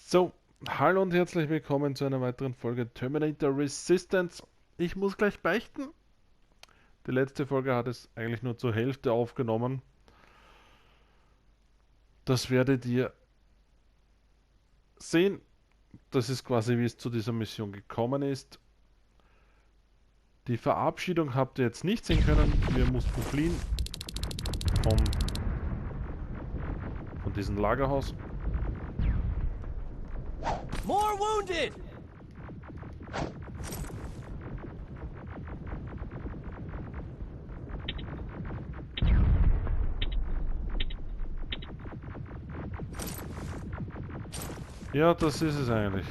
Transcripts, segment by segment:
So, hallo und herzlich willkommen zu einer weiteren Folge Terminator Resistance. Ich muss gleich beichten. Die letzte Folge hat es eigentlich nur zur Hälfte aufgenommen. Das werdet ihr sehen. Das ist quasi, wie es zu dieser Mission gekommen ist. Die Verabschiedung habt ihr jetzt nicht sehen können. Wir mussten fliehen von diesem Lagerhaus. More wounded! Ja, das ist es eigentlich.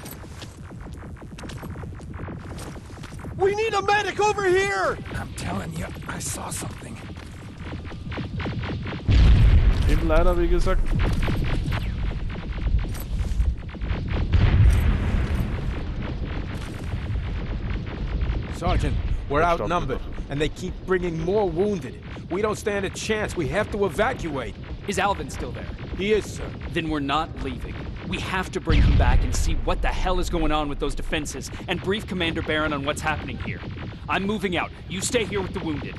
We need a medic over here! I'm telling you, I saw something. Eben leider, wie gesagt. Sergeant, we're outnumbered, and they keep bringing more wounded. We don't stand a chance. We have to evacuate. Is Alvin still there? He is, sir. Then we're not leaving. We have to bring him back and see what the hell is going on with those defenses and brief Commander Barron on what's happening here. I'm moving out. You stay here with the wounded.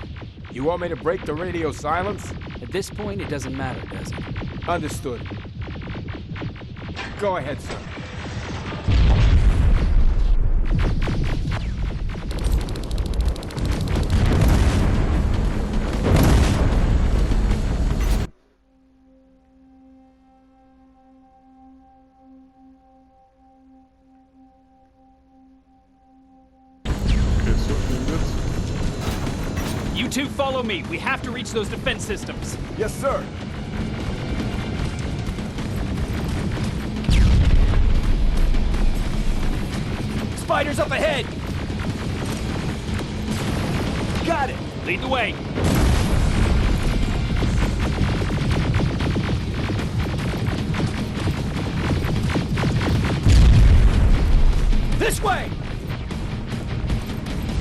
You want me to break the radio silence? At this point, it doesn't matter, does it? Understood. Go ahead, sir. Okay, so schlimm wird's. You two follow me. We have to reach those defense systems. Yes, sir. Spiders up ahead! Got it! Lead the way! This way!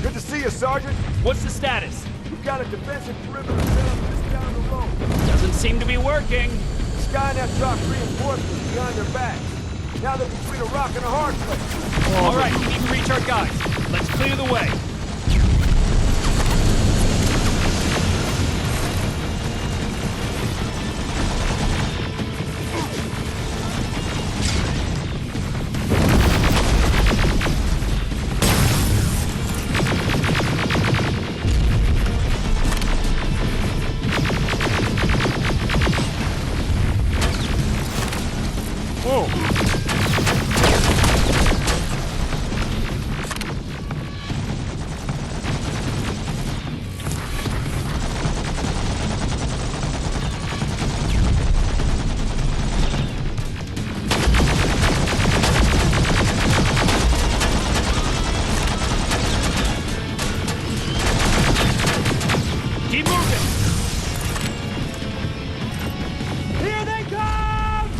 Good to see you, Sergeant. What's the status? We've got a defensive perimeter set up just down the road. Doesn't seem to be working. The Skynet dropped reinforcements behind their backs. Now they're between a rock and a hard place. All right, we need to reach our guys. Let's clear the way. Whoa! Keep moving. Here they come!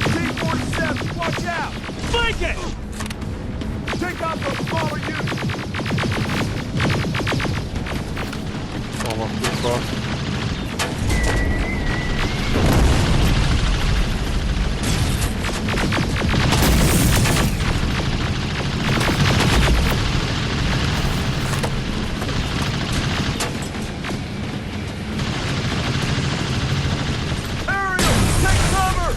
T-47, watch out! Flank it! Take out those smaller units. Oh, macht viel Spaß. Ariel, take cover!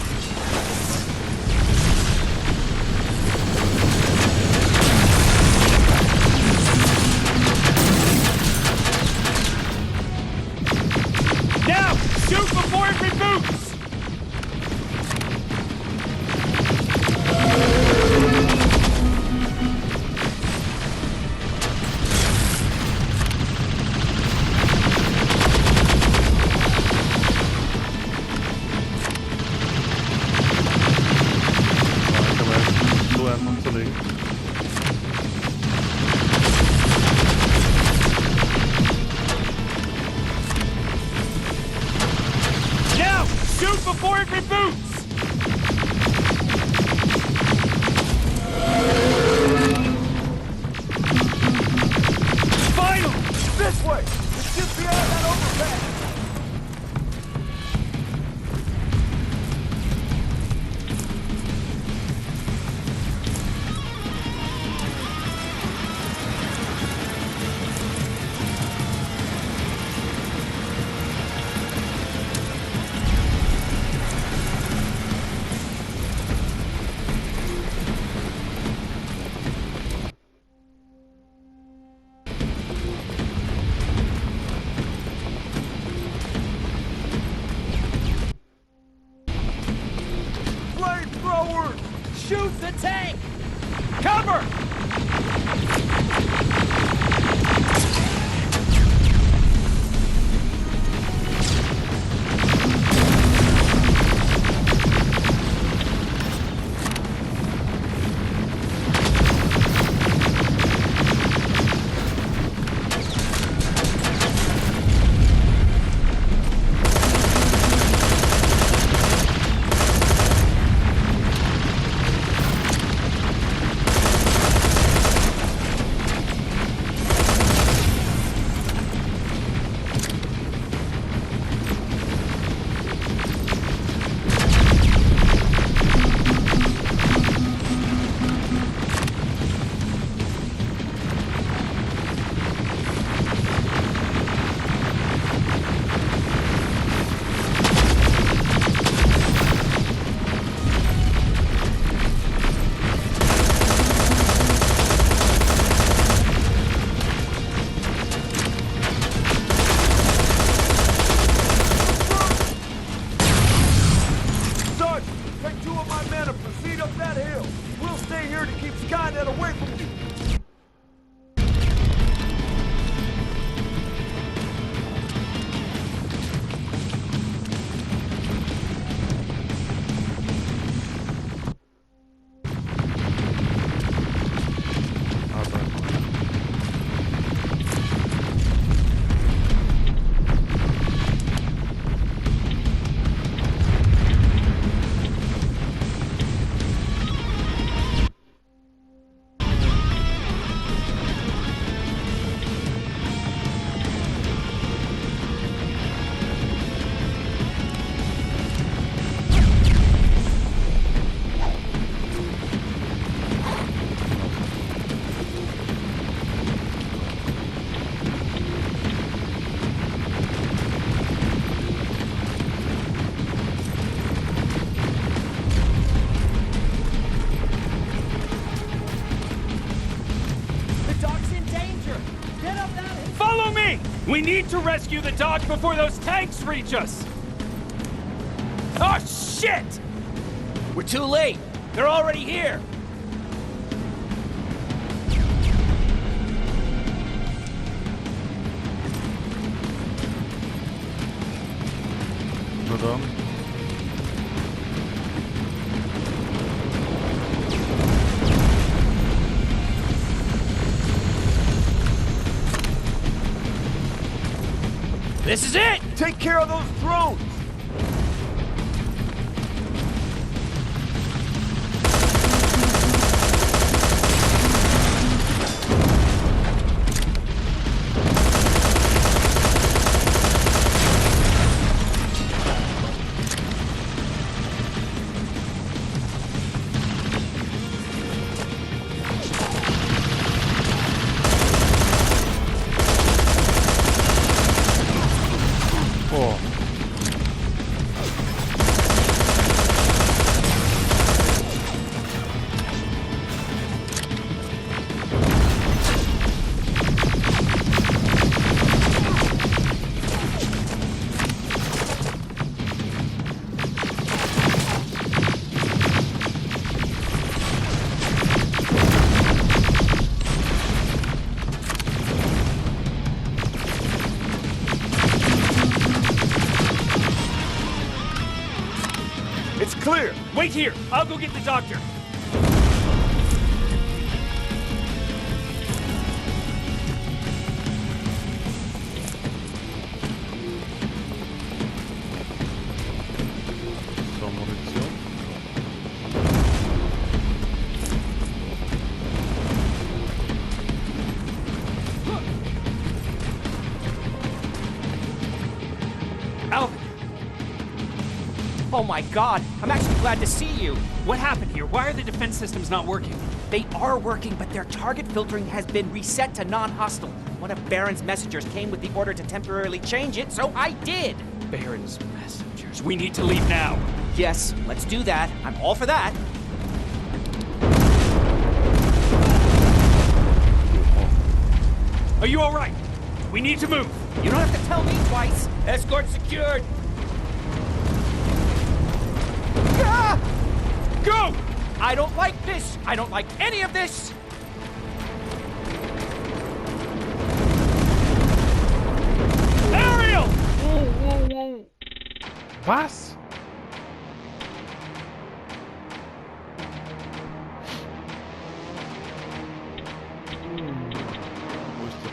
We need to rescue the dog before those tanks reach us! Oh, shit! We're too late. They're already here. Na dann. This is it! Take care of those drones! Oh. It's clear! Wait here! I'll go get the doctor! So, Munition. Alvin! Oh my god, I'm actually glad to see you. What happened here? Why are the defense systems not working? They are working, but their target filtering has been reset to non-hostile. One of Baron's messengers came with the order to temporarily change it, so I did. Baron's messengers. We need to leave now. Yes, let's do that. I'm all for that. Are you alright? We need to move. You don't have to tell me twice. Escort secured. Ah! Go! I don't like this. I don't like any of this. Ariel! Whoa, whoa, whoa. Was? Wo ist der?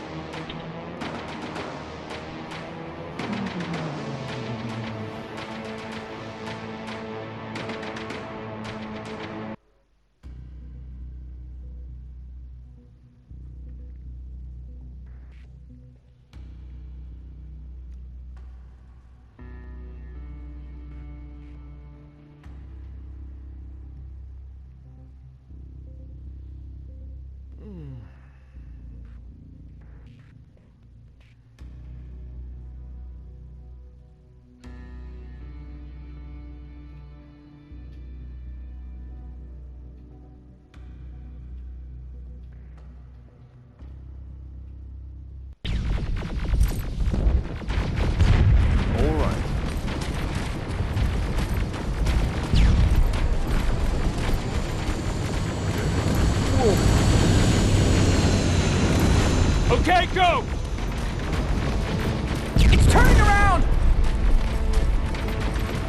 Okay, go! It's turning around.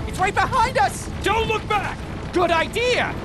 It's right behind us. Don't look back! Good idea.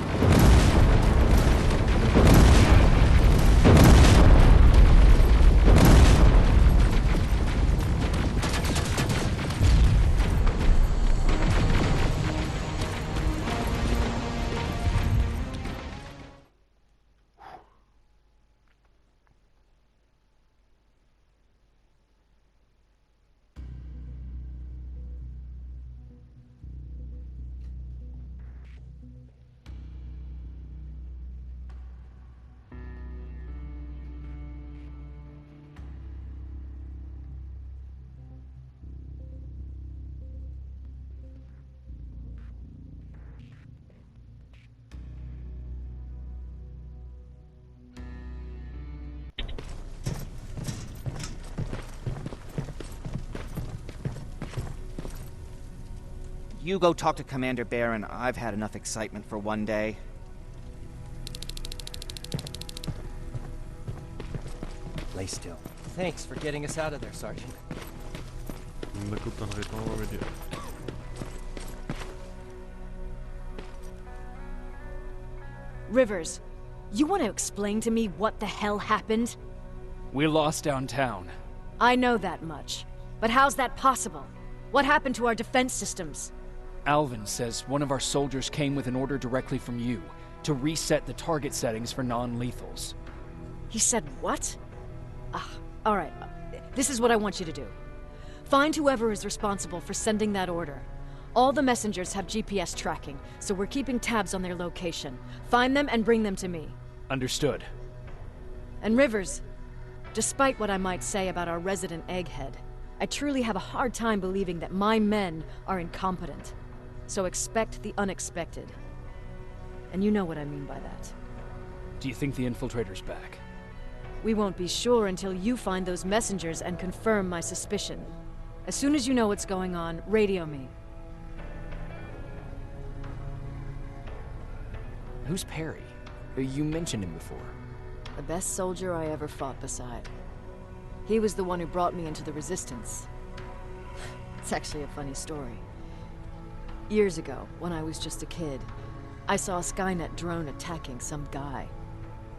You go talk to Commander Baron. I've had enough excitement for one day. Lay still. Thanks for getting us out of there, Sergeant. Na gut, dann reden wir mal mit dir. Rivers, you want to explain to me what the hell happened? We're lost downtown. I know that much. But how's that possible? What happened to our defense systems? Alvin says one of our soldiers came with an order directly from you to reset the target settings for non-lethals. He said what? All right. This is what I want you to do. Find whoever is responsible for sending that order. All the messengers have GPS tracking, so we're keeping tabs on their location. Find them and bring them to me. Understood. And Rivers, despite what I might say about our resident egghead, I truly have a hard time believing that my men are incompetent. So expect the unexpected. And you know what I mean by that. Do you think the infiltrator's back? We won't be sure until you find those messengers and confirm my suspicion. As soon as you know what's going on, radio me. Who's Perry? You mentioned him before. The best soldier I ever fought beside. He was the one who brought me into the Resistance. It's actually a funny story. Years ago, when I was just a kid, I saw a Skynet drone attacking some guy.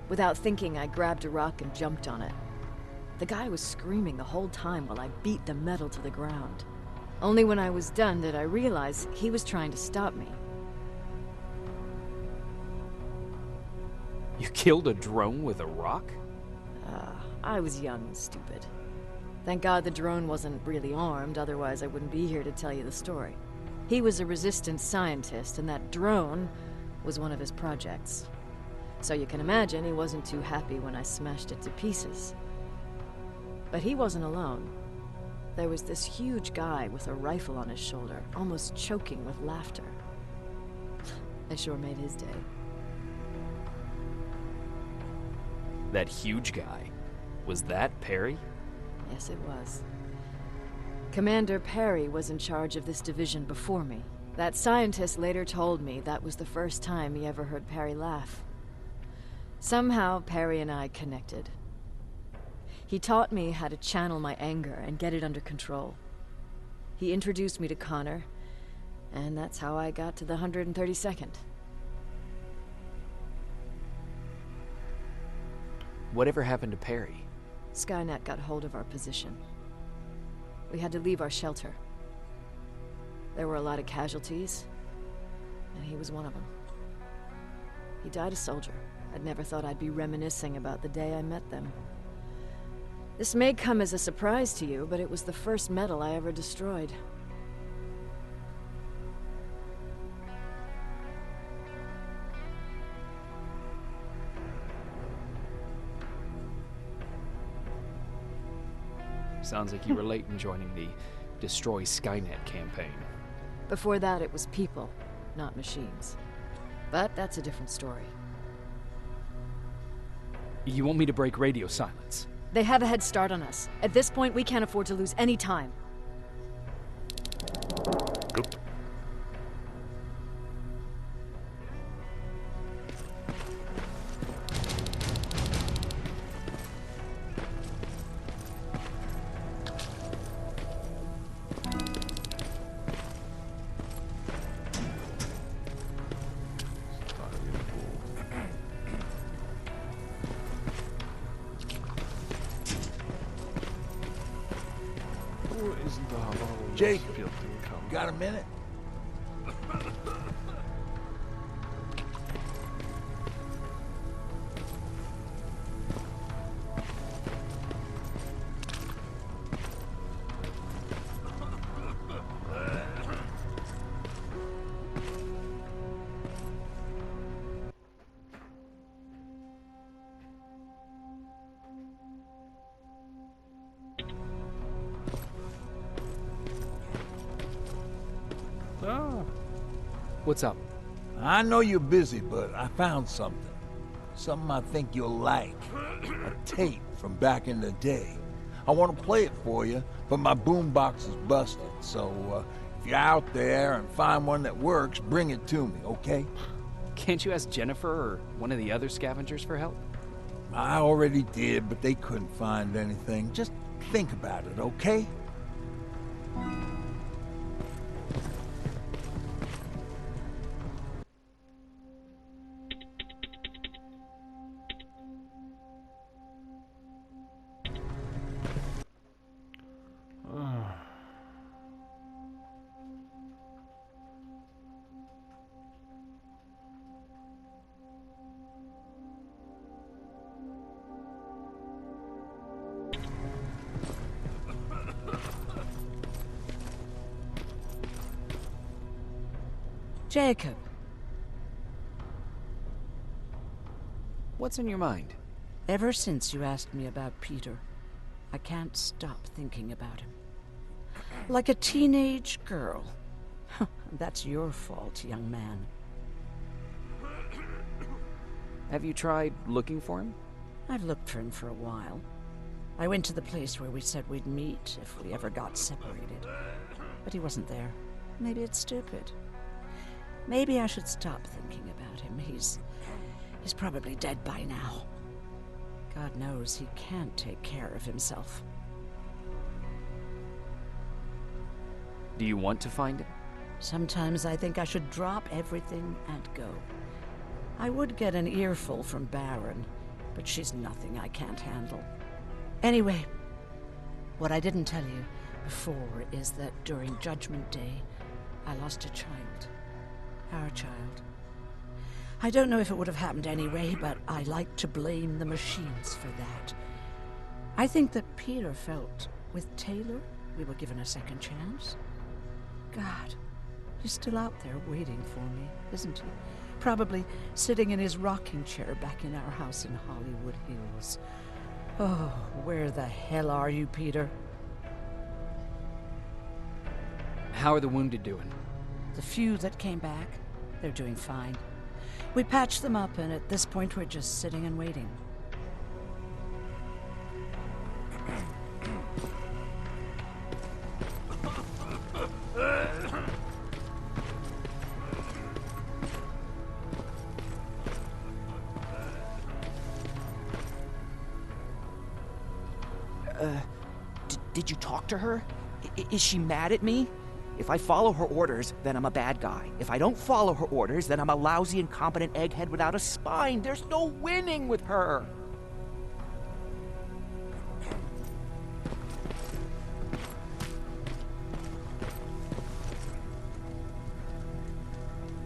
Without thinking, I grabbed a rock and jumped on it. The guy was screaming the whole time while I beat the metal to the ground. Only when I was done did I realize he was trying to stop me. You killed a drone with a rock? I was young and stupid. Thank God the drone wasn't really armed, otherwise I wouldn't be here to tell you the story. He was a Resistance scientist, and that drone was one of his projects. So you can imagine he wasn't too happy when I smashed it to pieces. But he wasn't alone. There was this huge guy with a rifle on his shoulder, almost choking with laughter. I sure made his day. That huge guy. Was that Perry? Yes, it was. Commander Perry was in charge of this division before me. That scientist later told me that was the first time he ever heard Perry laugh. Somehow, Perry and I connected. He taught me how to channel my anger and get it under control. He introduced me to Connor, and that's how I got to the 132nd. Whatever happened to Perry? Skynet got hold of our position. We had to leave our shelter. There were a lot of casualties, and he was one of them. He died a soldier. I'd never thought I'd be reminiscing about the day I met them. This may come as a surprise to you, but it was the first medal I ever destroyed. Sounds like you were late in joining the Destroy Skynet campaign. Before that, it was people, not machines. But that's a different story. You want me to break radio silence? They have a head start on us. At this point, we can't afford to lose any time. Gut. Wo ist denn der Hammer, wo man Jake, das fertigen kann? Got a minute? Ah, What's up? I know you're busy, but I found something. Something I think you'll like. A tape from back in the day. I want to play it for you, but my boombox is busted, so if if you're out there and find one that works, bring it to me, okay? Can't you ask Jennifer or one of the other scavengers for help? I already did, but they couldn't find anything. Just think about it, okay? Jacob, What's in your mind? ever since you asked me about Peter, I can't stop thinking about him. Like a teenage girl. That's your fault, young man. Have you tried looking for him? I've looked for him for a while. I went to the place where we said we'd meet if we ever got separated. But he wasn't there. Maybe it's stupid. Maybe I should stop thinking about him. He's probably dead by now. God knows he can't take care of himself. Do you want to find him? Sometimes I think I should drop everything and go. I would get an earful from Baron, but she's nothing I can't handle. Anyway, what I didn't tell you before is that during Judgment Day, I lost a child. Our child. I don't know if it would have happened anyway, but I like to blame the machines for that. I think that Peter felt with Taylor we were given a second chance. God, he's still out there waiting for me, isn't he? Probably sitting in his rocking chair back in our house in Hollywood Hills. Oh, where the hell are you, Peter? How are the wounded doing? The few that came back, they're doing fine. We patched them up, and at this point we're just sitting and waiting. Did you talk to her? Is she mad at me? If I follow her orders, then I'm a bad guy. If I don't follow her orders, then I'm a lousy, incompetent egghead without a spine. There's no winning with her.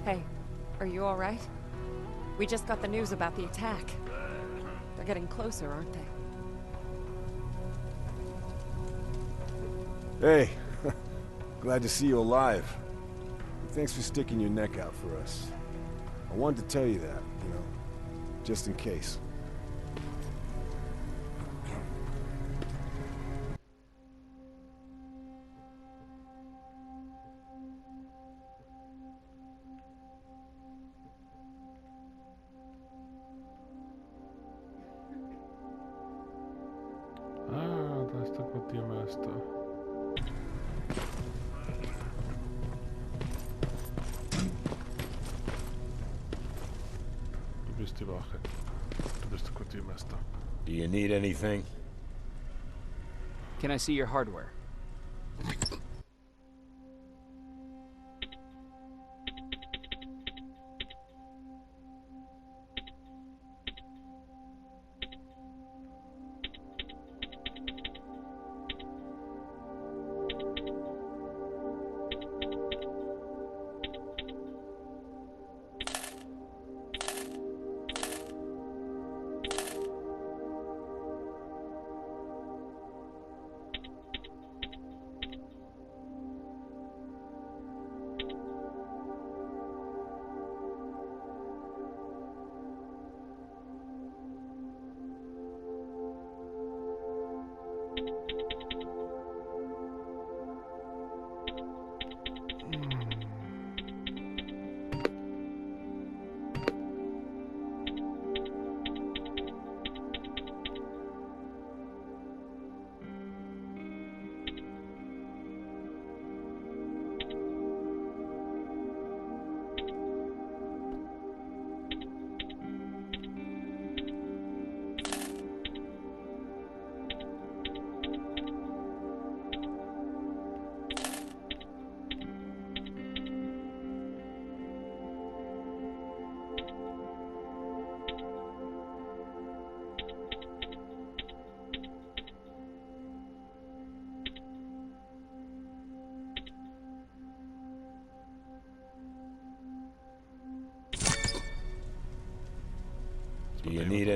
Hey, are you all right? We just got the news about the attack. They're getting closer, aren't they? Hey, glad to see you alive. Thanks for sticking your neck out for us. I wanted to tell you that, just in case. Ah, da ist der Quartiermeister. Du bist die Wache. Du bist der Quartiermeister. Do you need anything? Can I see your hardware?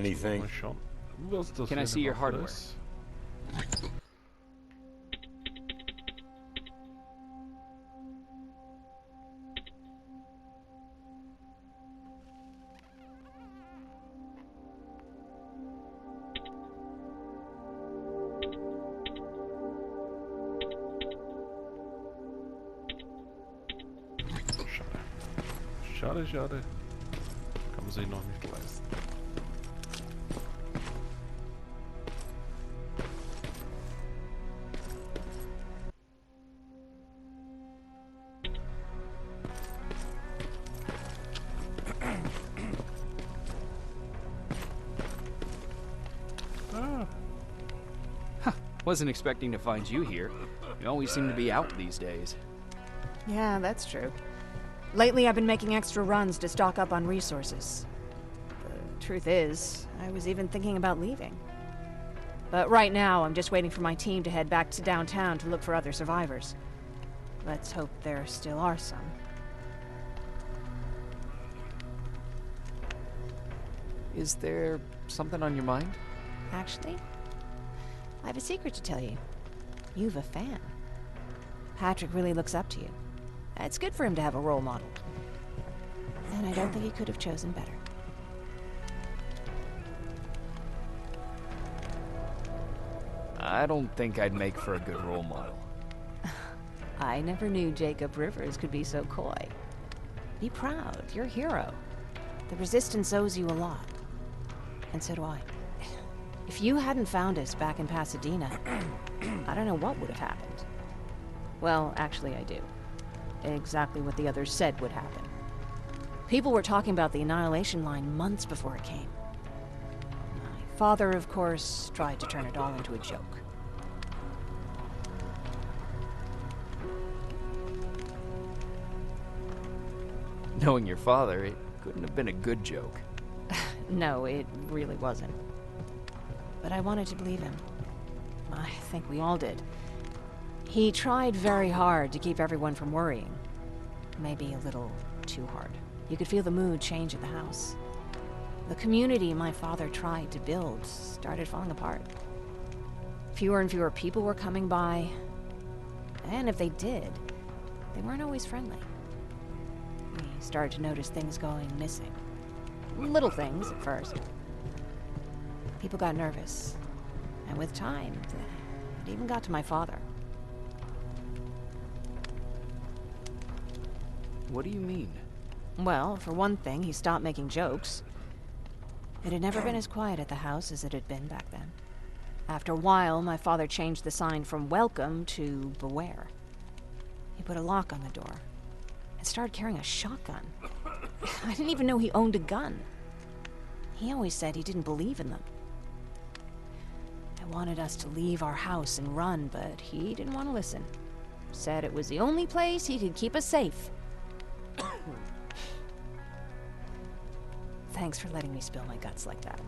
anything? Mal schauen, was das Can für I eine see your Waffe hardware? ist. Schade, schade. Kann man sich noch nicht leisten. Ah, Wasn't expecting to find you here. You always seem to be out these days. Yeah, that's true. Lately, I've been making extra runs to stock up on resources. The truth is, I was even thinking about leaving. But right now, I'm just waiting for my team to head back to downtown to look for other survivors. Let's hope there still are some. Is there something on your mind? Actually, I have a secret to tell you. You've a fan. Patrick really looks up to you. It's good for him to have a role model. And I don't think he could have chosen better. I don't think I'd make for a good role model. I never knew Jacob Rivers could be so coy. Be proud, you're a hero. The Resistance owes you a lot. And so do I. If you hadn't found us back in Pasadena, I don't know what would have happened. Well, actually I do. Exactly what the others said would happen. People were talking about the Annihilation Line months before it came. My father, of course, tried to turn it all into a joke. Knowing your father, it couldn't have been a good joke. No, it really wasn't. But I wanted to believe him. I think we all did. He tried very hard to keep everyone from worrying. Maybe a little too hard. You could feel the mood change at the house. The community my father tried to build started falling apart. Fewer and fewer people were coming by. And if they did, they weren't always friendly. We started to notice things going missing. Little things at first. People got nervous. And with time, it even got to my father. What do you mean? Well, for one thing, he stopped making jokes. It had never been as quiet at the house as it had been back then. After a while, my father changed the sign from welcome to beware. He put a lock on the door and started carrying a shotgun. I didn't even know he owned a gun. He always said he didn't believe in them. I wanted us to leave our house and run, but he didn't want to listen. Said it was the only place he could keep us safe. Thanks for letting me spill my guts like that.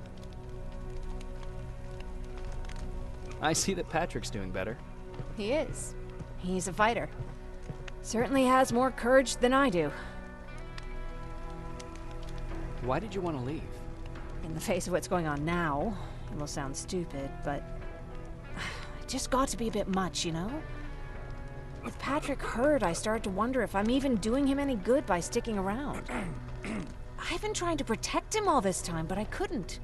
I see that Patrick's doing better. He is. He's a fighter. Certainly has more courage than I do. Why did you want to leave? In the face of what's going on now, it will sound stupid, but it just got to be a bit much, you know? With Patrick hurt, I started to wonder if I'm even doing him any good by sticking around. I've been trying to protect him all this time, but I couldn't.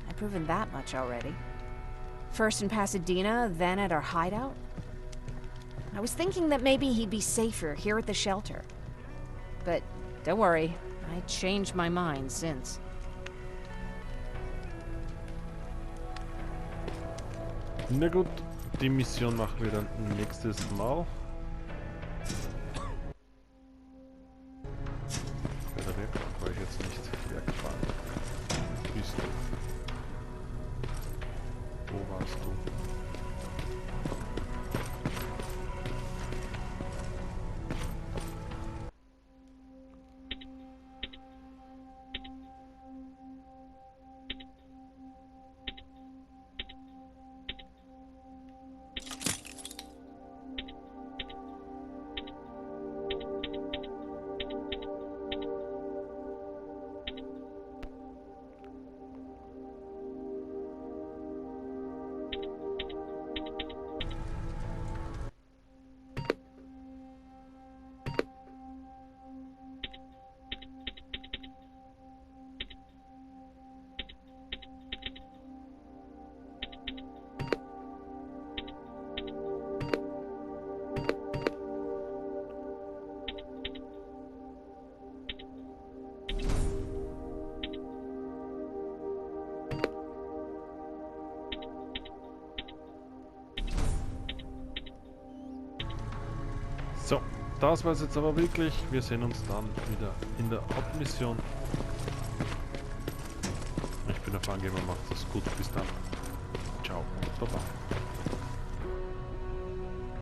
I've proven that much already. First in Pasadena, then at our hideout. I was thinking that maybe he'd be safer here at the shelter. But don't worry, I changed my mind since. na gut, die Mission machen wir dann nächstes Mal. Oder wer war ich jetzt nicht? Wer gefahren? Bist du? Wo warst du? Das war's jetzt aber wirklich. Wir sehen uns dann wieder in der Hauptmission. Ich bin der FunGamer, macht das gut. Bis dann. Ciao. Baba.